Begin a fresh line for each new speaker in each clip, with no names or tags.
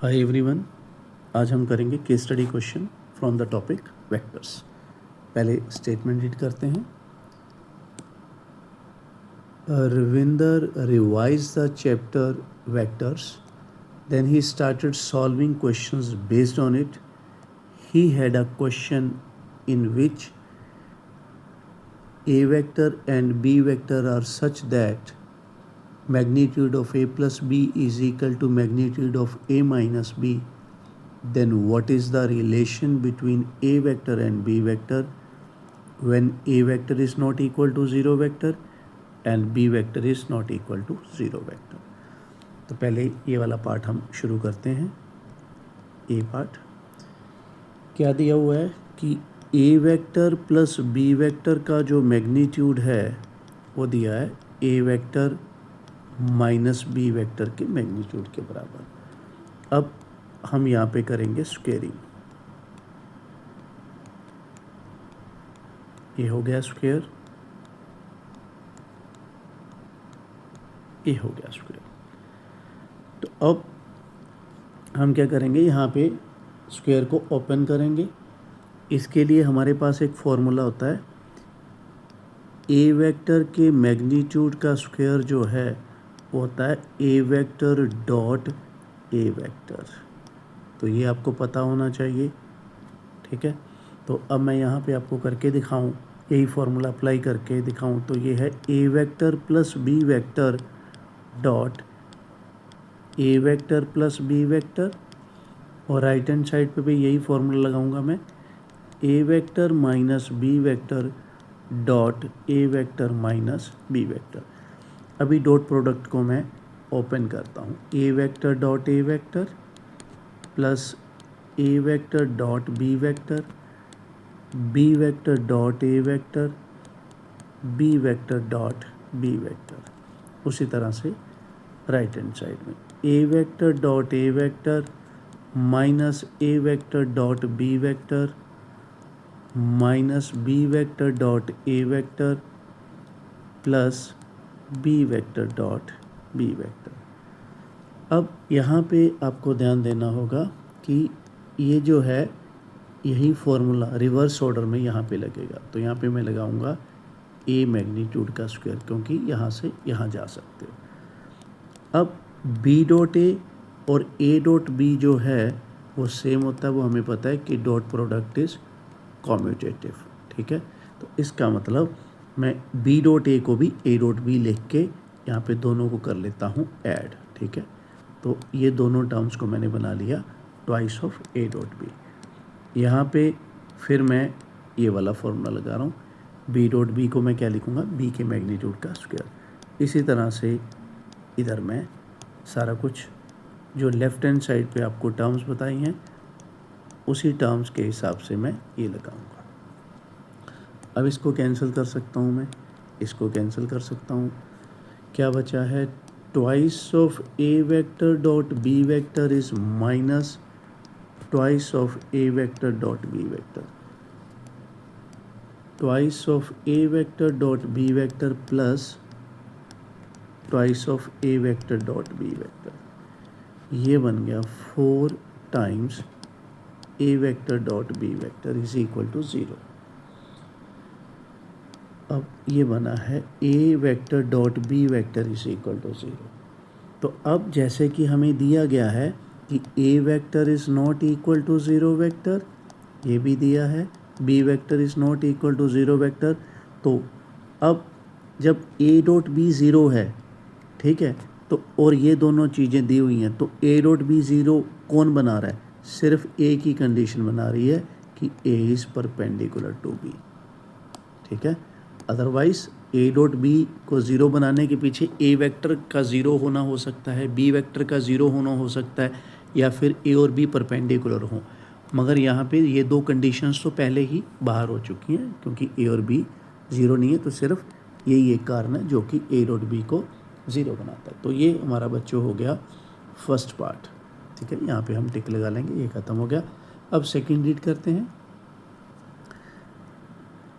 Hi everyone, आज हम करेंगे case study question from the topic vectors. पहले स्टेटमेंट रीड करते हैं। Ravinder revise the chapter vectors, then he started solving questions based on it. He had a question in which a vector and b vector are such that magnitude of a plus b is equal to magnitude of a minus b. Then what is the relation between a vector and b vector when a vector is not equal to 0 vector and b vector is not equal to 0 vector? तो पहले ये वाला part हम शुरू करते हैं। ए part क्या दिया हुआ है कि A vector plus B vector का जो मैग्नीट्यूड है वो दिया है A vector minus B vector के मैग्नीट्यूड के बराबर। अब हम यहाँ पे करेंगे स्क्वेयरिंग। ये हो गया स्क्वेयर, ये हो गया स्क्वेयर। तो अब हम क्या करेंगे, यहाँ पे स्क्वेयर को ओपन करेंगे। इसके लिए हमारे पास एक फॉर्मूला होता है, ए वेक्टर के मैग्नीट्यूड का स्क्वायर जो है वो होता है A vector dot A vector. तो ये आपको पता होना चाहिए, ठीक है। तो अब मैं यहाँ पे आपको करके दिखाऊं, यही फॉर्मूला अप्लाई करके दिखाऊं, तो ये है A vector plus B vector dot A vector plus B vector, और राइट हैंड साइड पे भी यही फॉर्मूला लगाऊंगा मैं, A vector minus B vector dot A vector minus B vector. अभी डॉट प्रोडक्ट को मैं ओपन करता हूँ। A vector dot A vector plus A vector dot B vector, B vector dot A vector, B vector dot B vector. उसी तरह से right hand side में A vector dot A vector minus A vector dot B vector minus B vector dot A vector plus B vector dot B vector. अब यहाँ पे आपको ध्यान देना होगा कि ये जो है यही फॉर्मूला रिवर्स ऑर्डर में यहाँ पे लगेगा। तो यहाँ पे मैं लगाऊंगा ए मैग्नीट्यूड का स्क्वायर, क्योंकि यहाँ से यहाँ जा सकते हो। अब बी डॉट ए और ए डॉट बी जो है वो सेम होता है, वो हमें पता है कि डॉट प्रोडक्ट इज़ कॉम्यूटेटिव, ठीक है। तो इसका मतलब मैं बी डॉट ए को भी ए डॉट बी लिख के यहाँ पे दोनों को कर लेता हूँ ऐड, ठीक है। तो ये दोनों टर्म्स को मैंने बना लिया twice of A dot B. यहाँ पे फिर मैं ये वाला फॉर्मूला लगा रहा हूँ, बी डॉट बी को मैं क्या लिखूँगा, बी के मैग्नीट्यूड का स्क्वायर। इसी तरह से इधर मैं सारा कुछ जो लेफ़्ट हैंड साइड पे आपको टर्म्स बताई हैं उसी टर्म्स के हिसाब से मैं ये लगाऊंगा। अब इसको कैंसिल कर सकता हूँ, मैं इसको कैंसिल कर सकता हूँ। क्या बचा है, twice of A vector dot B vector is minus twice of A vector dot B vector, twice of A vector dot B vector plus twice of A vector dot B vector. ये बन गया 4 times A vector dot B vector is equal to 0। अब ये बना है A vector dot B vector is equal to 0। तो अब जैसे कि हमें दिया गया है कि A vector is not equal to 0 vector, ये भी दिया है B vector is not equal to 0 vector. तो अब जब ए डॉट बी 0 है, ठीक है, तो और ये दोनों चीज़ें दी हुई हैं, तो ए डॉट बी 0 कौन बना रहा है, सिर्फ ए की कंडीशन बना रही है कि A is perpendicular to B, ठीक है। अदरवाइज ए डॉट बी को 0 बनाने के पीछे ए वेक्टर का 0 होना हो सकता है, बी वेक्टर का 0 होना हो सकता है, या फिर ए और बी परपेंडिकुलर हों। मगर यहाँ पे ये दो कंडीशंस तो पहले ही बाहर हो चुकी हैं, क्योंकि ए और बी 0 नहीं है। तो सिर्फ यही एक कारण है जो कि ए डॉट बी को 0 बनाता है। तो ये हमारा बच्चों हो गया फर्स्ट पार्ट, ठीक है। यहाँ पे हम टिक लगा लेंगे, ये ख़त्म हो गया। अब सेकंड रीड करते हैं।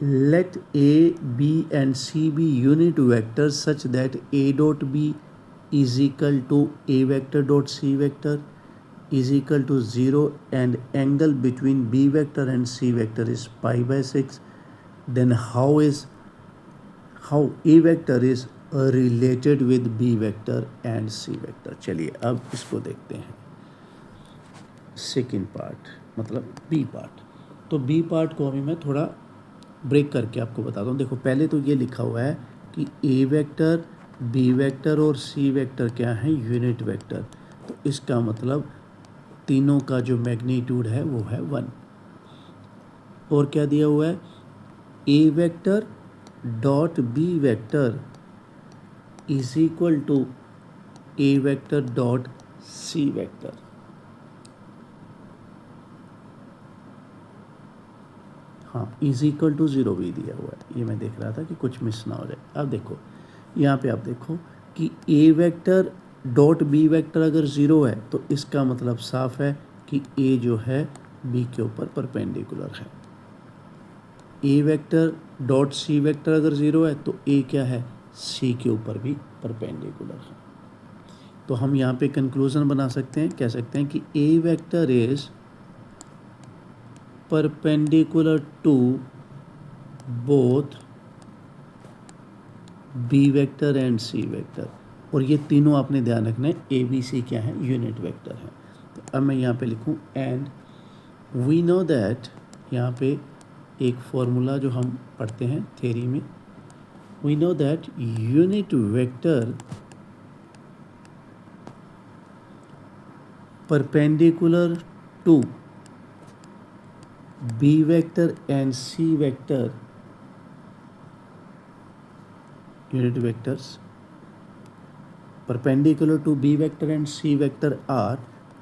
Let A B and C be unit vector such that A dot B is equal to A vector dot C vector is equal to 0 and angle between B vector and C vector is pi/6, then how A vector is related with B vector and C vector. चलिए अब इसको देखते हैं, second part मतलब B part. तो B part को अभी मैं थोड़ा ब्रेक करके आपको बताता हूँ. देखो पहले तो ये लिखा हुआ है कि ए वेक्टर, बी वेक्टर और सी वेक्टर क्या है, यूनिट वेक्टर. तो इसका मतलब तीनों का जो मैग्नीट्यूड है वो है 1. और क्या दिया हुआ है, A vector dot B vector is equal to A vector dot C vector. हाँ, इज इक्वल टू 0 भी दिया हुआ है. ये मैं देख रहा था कि कुछ मिस ना हो जाए. अब देखो यहाँ पे आप देखो कि A vector dot B vector अगर 0 है तो इसका मतलब साफ है कि ए जो है बी के ऊपर परपेंडिकुलर है. A vector dot C vector अगर 0 है तो ए क्या है, सी के ऊपर भी परपेंडिकुलर है. तो हम यहाँ पे कंक्लूजन बना सकते हैं, कह सकते हैं कि A vector is perpendicular to both B vector and C vector. और ये तीनों आपने ध्यान रखना है, ए बी सी क्या है, यूनिट वेक्टर है. तो अब मैं यहाँ पे लिखूँ एंड वी नो दैट, यहाँ पे एक फॉर्मूला जो हम पढ़ते हैं थ्योरी में, we know that unit vector perpendicular to B vector and C vector, unit vectors perpendicular to B vector and C vector are.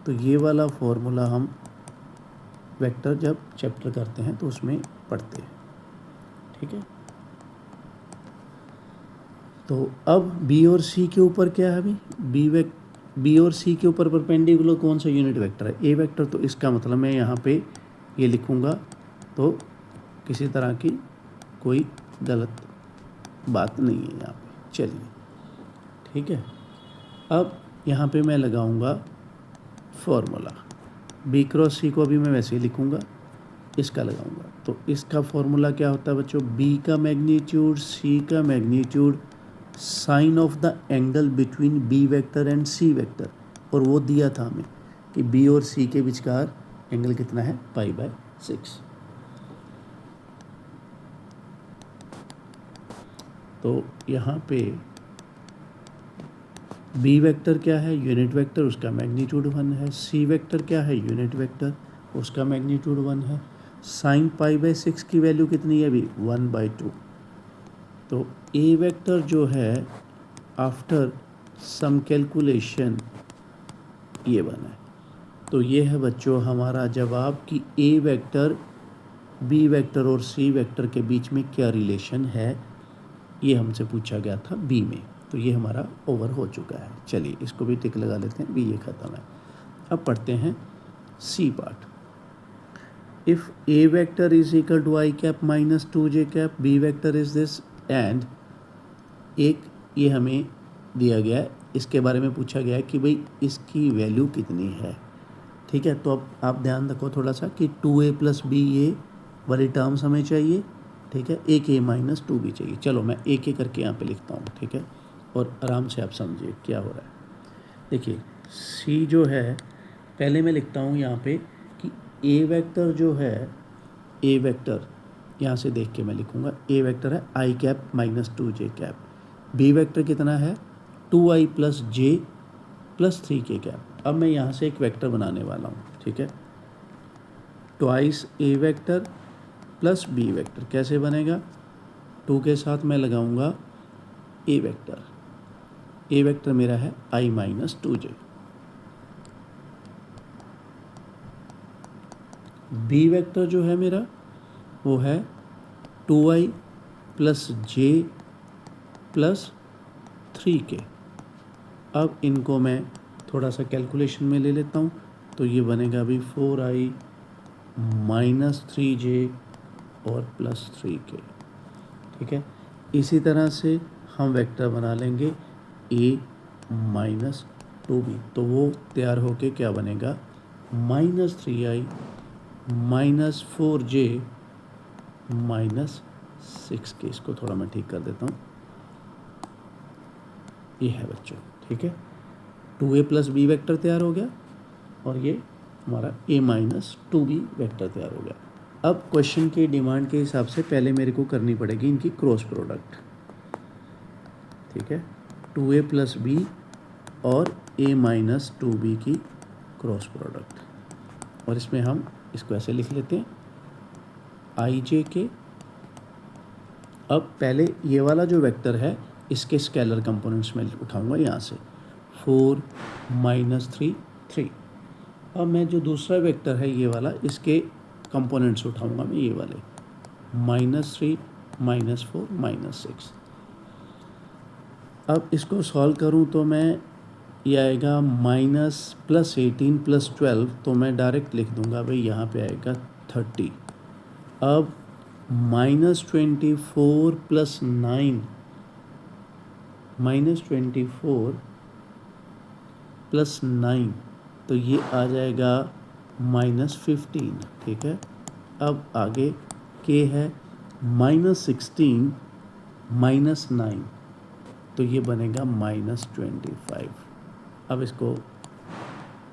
तो ये वाला फॉर्मूला हम वेक्टर जब चैप्टर करते हैं तो उसमें पढ़ते हैं. ठीक है. तो अब बी और सी के ऊपर क्या है अभी, बी और सी के ऊपर परपेंडिकुलर कौन सा यूनिट वेक्टर है, ए वेक्टर. तो इसका मतलब मैं यहाँ पे ये लिखूँगा तो किसी तरह की कोई गलत बात नहीं है यहाँ पे. चलिए ठीक है. अब यहाँ पे मैं लगाऊंगा फॉर्मूला, बी क्रॉस सी को अभी मैं वैसे ही लिखूँगा, इसका लगाऊंगा. तो इसका फॉर्मूला क्या होता है बच्चों, बी का मैग्नीट्यूड, सी का magnitude, sine of the angle between B vector and C vector. और वो दिया था हमें कि बी और सी के विचकार एंगल कितना है, pi/6. तो यहाँ पे बी वेक्टर क्या है, यूनिट वेक्टर, उसका मैग्नीट्यूड 1 है. सी वेक्टर क्या है, यूनिट वेक्टर, उसका मैग्नीट्यूड 1 है. साइन pi/6 की वैल्यू कितनी है अभी, 1/2. तो ए वेक्टर जो है आफ्टर सम कैलकुलेशन ये बना है. तो ये है बच्चों हमारा जवाब कि ए वेक्टर बी वेक्टर और सी वेक्टर के बीच में क्या रिलेशन है, ये हमसे पूछा गया था बी में. तो ये हमारा ओवर हो चुका है. चलिए इसको भी टिक लगा लेते हैं, बी ये ख़त्म है. अब पढ़ते हैं C part. If A vector is equal to I cap minus 2j cap, B vector is this, and एक ये हमें दिया गया है, इसके बारे में पूछा गया है कि भाई इसकी वैल्यू कितनी है. ठीक है. तो अब आप ध्यान रखो थोड़ा सा कि 2a प्लस बी ये वाली टर्म्स हमें चाहिए. ठीक है. एक a माइनस 2b चाहिए. चलो मैं एक एक करके यहाँ पे लिखता हूँ. ठीक है. और आराम से आप समझिए क्या हो रहा है. देखिए c जो है, पहले मैं लिखता हूँ यहाँ पे कि a वेक्टर जो है, a वेक्टर यहाँ से देख के मैं लिखूँगा, a वेक्टर है i cap minus 2j cap. b vector कितना है, 2i plus j plus 3k cap. अब मैं यहाँ से एक वेक्टर बनाने वाला हूँ. ठीक है. Twice a vector plus b vector कैसे बनेगा, 2 के साथ मैं लगाऊंगा a वेक्टर. a वेक्टर मेरा है i minus 2j. b vector जो है मेरा वो है 2i plus j plus 3k. अब इनको मैं थोड़ा सा कैलकुलेशन में ले लेता हूँ. तो ये बनेगा अभी 4i माइनस 3j और प्लस 3k. ठीक है. इसी तरह से हम वेक्टर बना लेंगे a माइनस 2b. तो वो तैयार होके क्या बनेगा, -3i -4j -6k। इसको थोड़ा मैं ठीक कर देता हूँ, ये है बच्चों, ठीक है। 2a + b वेक्टर तैयार हो गया और ये हमारा a - 2b वेक्टर तैयार हो गया। अब क्वेश्चन की डिमांड के हिसाब से पहले मेरे को करनी पड़ेगी इनकी क्रॉस प्रोडक्ट, ठीक है। 2a + b और a - 2b की क्रॉस प्रोडक्ट, और इसमें हम इसको ऐसे लिख लेते हैं ijk। अब पहले ये वाला जो वेक्टर है इसके स्केलर कंपोनेंट्स में उठाऊंगा यहाँ से 4 -3 3। अब मैं जो दूसरा वेक्टर है ये वाला, इसके कंपोनेंट्स उठाऊंगा मैं ये वाले -3 -4 -6। अब इसको सॉल्व करूं तो मैं ये आएगा -+18 + 12, तो मैं डायरेक्ट लिख दूंगा भाई यहाँ पे आएगा 30। अब -24 + 9 -24 + 9, तो ये आ जाएगा -15, ठीक है। अब आगे के है -16 - 9, तो ये बनेगा -25। अब इसको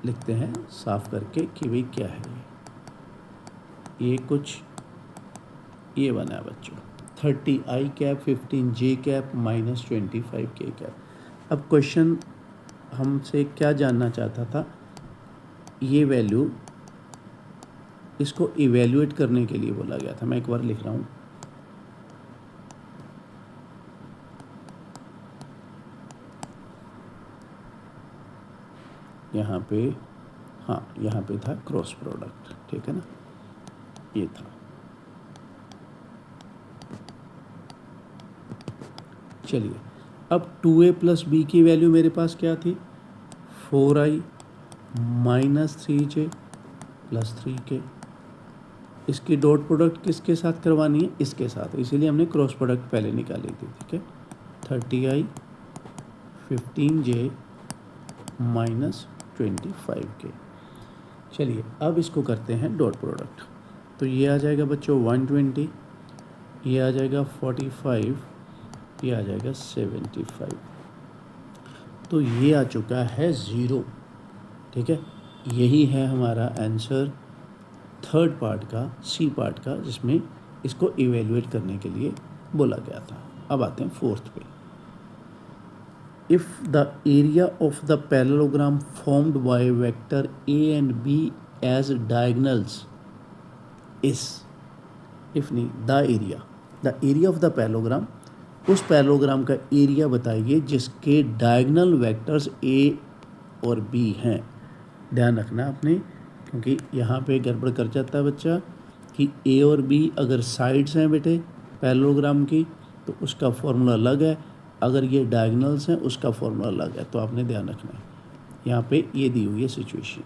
लिखते हैं साफ करके कि भाई क्या है ये कुछ ये बना है बच्चों 30i cap 15j cap -25k cap. अब क्वेश्चन हमसे क्या जानना चाहता था, ये वैल्यू, इसको इवेल्युएट करने के लिए बोला गया था। मैं एक बार लिख रहा हूँ, यहाँ पे, हाँ यहाँ पे था क्रॉस प्रोडक्ट, ठीक है ना, ये था। चलिए अब 2a + b की वैल्यू मेरे पास क्या थी 4i -3j + 3k। इसकी डॉट प्रोडक्ट किसके साथ करवानी है, इसके साथ, इसीलिए हमने क्रॉस प्रोडक्ट पहले निकाली थी, ठीक है। 30i 15j -25k। चलिए अब इसको करते हैं डॉट प्रोडक्ट, तो ये आ जाएगा बच्चों 120, ये आ जाएगा 45, ये आ जाएगा 75, तो ये आ चुका है 0, ठीक है। यही है हमारा आंसर थर्ड पार्ट का, सी पार्ट का, जिसमें इसको इवेल्युएट करने के लिए बोला गया था। अब आते हैं फोर्थ पे। If the area of the parallelogram formed by vector a and b as diagonals is, if नहीं the area of the parallelogram, उस पैरेललोग्राम का एरिया बताइए जिसके डायगनल वेक्टर्स a और b हैं। ध्यान रखना आपने, क्योंकि यहाँ पे गड़बड़ कर जाता है बच्चा कि a और b अगर साइड्स हैं बेटे पैरेललोग्राम की तो उसका फॉर्मूला अलग है, अगर ये डायगनल्स हैं उसका फॉर्मूला अलग है। तो आपने ध्यान रखना है, यहाँ पे ये दी हुई है सिचुएशन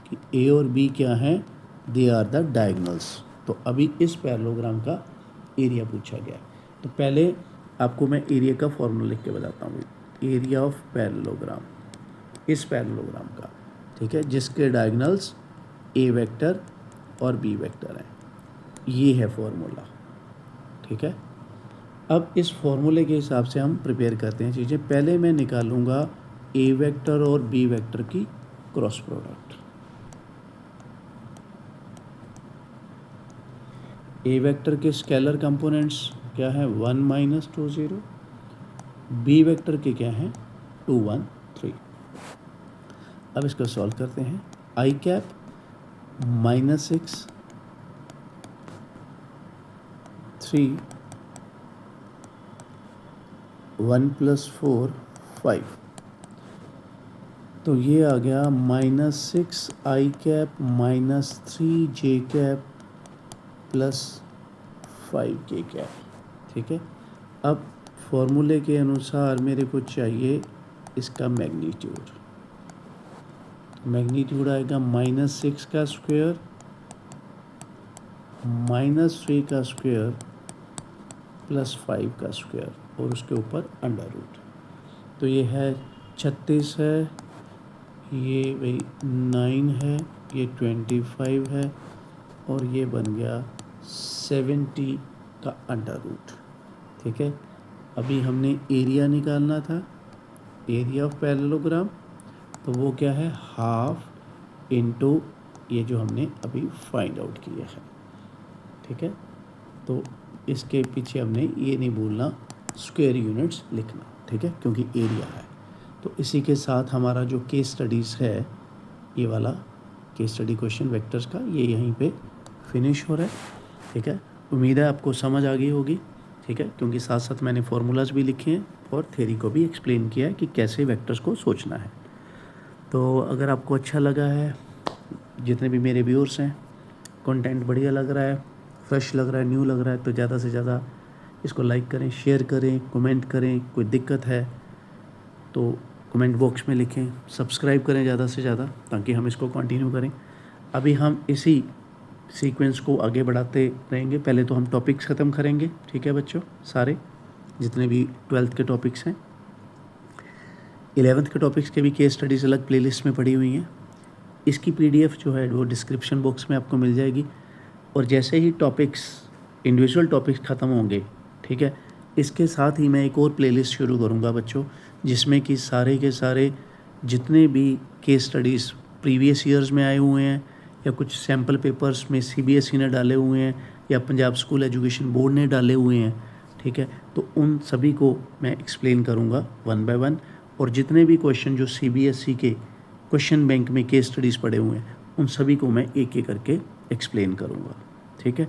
कि a और b क्या हैं, दे आर द डायगनल्स। तो अभी इस पैरेललोग्राम का एरिया पूछा गया, तो पहले आपको मैं एरिया का फॉर्मूला लिख के बताता हूँ। एरिया ऑफ पैरेललोग्राम, इस पैरेललोग्राम का, ठीक है, जिसके डायगनल्स a वेक्टर और b वेक्टर हैं, ये है फॉर्मूला, ठीक है। अब इस फॉर्मूले के हिसाब से हम प्रिपेयर करते हैं चीज़ें। पहले मैं निकालूंगा a वेक्टर और b वेक्टर की क्रॉस प्रोडक्ट। a वेक्टर के स्केलर कंपोनेंट्स क्या है 1 - 2 0, b वेक्टर के क्या हैं 2 1 3। अब इसको सॉल्व करते हैं। i कैप -6 3 1 + 4 5, तो ये आ गया -6 i cap -3 j cap +5 k cap, ठीक है। अब फॉर्मूले के अनुसार मेरे को चाहिए इसका मैग्नीट्यूड। मैग्नीट्यूड आएगा -6 का स्क्वायर -3 का स्क्वायर +5 का स्क्वायर और उसके ऊपर अंडर रूट। तो ये है 36 है, ये भाई 9 है, ये 25 है और ये बन गया 70 का अंडर रूट। ठीक है, अभी हमने एरिया निकालना था, एरिया ऑफ पैरेललोग्राम, तो वो क्या है, हाफ इनटू ये जो हमने अभी फाइंड आउट किया है। ठीक है, तो इसके पीछे हमने ये नहीं भूलना स्क्वायर यूनिट्स लिखना। ठीक है, क्योंकि एरिया है। तो इसी के साथ हमारा जो केस स्टडीज़ है, ये वाला केस स्टडी क्वेश्चन वेक्टर्स का, ये यहीं पे फिनिश हो रहा है। ठीक है, उम्मीद है आपको समझ आ गई होगी। ठीक है, क्योंकि साथ साथ मैंने फार्मूलाज भी लिखे हैं और थ्योरी को भी एक्सप्लेन किया है कि कैसे वेक्टर्स को सोचना है। तो अगर आपको अच्छा लगा है, जितने भी मेरे व्यूअर्स हैं, कंटेंट बढ़िया लग रहा है, फ्रेश लग रहा है, न्यू लग रहा है, तो ज़्यादा से ज़्यादा इसको लाइक करें, शेयर करें, कमेंट करें। कोई दिक्कत है तो कमेंट बॉक्स में लिखें, सब्सक्राइब करें ज़्यादा से ज़्यादा, ताकि हम इसको कंटिन्यू करें। अभी हम इसी सीक्वेंस को आगे बढ़ाते रहेंगे। पहले तो हम टॉपिक्स ख़त्म करेंगे। ठीक है बच्चों, सारे जितने भी 12th के टॉपिक्स हैं, 11th के टॉपिक्स के भी केस स्टडीज़ अलग प्लेलिस्ट में पड़ी हुई हैं। इसकी PDF जो है वो डिस्क्रिप्शन बॉक्स में आपको मिल जाएगी। और जैसे ही टॉपिक्स, इंडिविजुअल टॉपिक्स ख़त्म होंगे, ठीक है, इसके साथ ही मैं एक और प्लेलिस्ट शुरू करूँगा बच्चों, जिसमें कि सारे के सारे जितने भी केस स्टडीज़ प्रीवियस ईयर्स में आए हुए हैं, या कुछ सैम्पल पेपर्स में CBSE ने डाले हुए हैं, या पंजाब स्कूल एजुकेशन बोर्ड ने डाले हुए हैं, ठीक है, तो उन सभी को मैं एक्सप्लेन करूँगा 1 बाय 1। और जितने भी क्वेश्चन जो CBSE के क्वेश्चन बैंक में केस स्टडीज़ पड़े हुए हैं, उन सभी को मैं एक एक करके एक्सप्लेन करूँगा। ठीक है,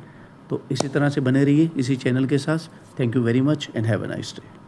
तो इसी तरह से बने रहिए इसी चैनल के साथ। Thank you very much and have a nice day.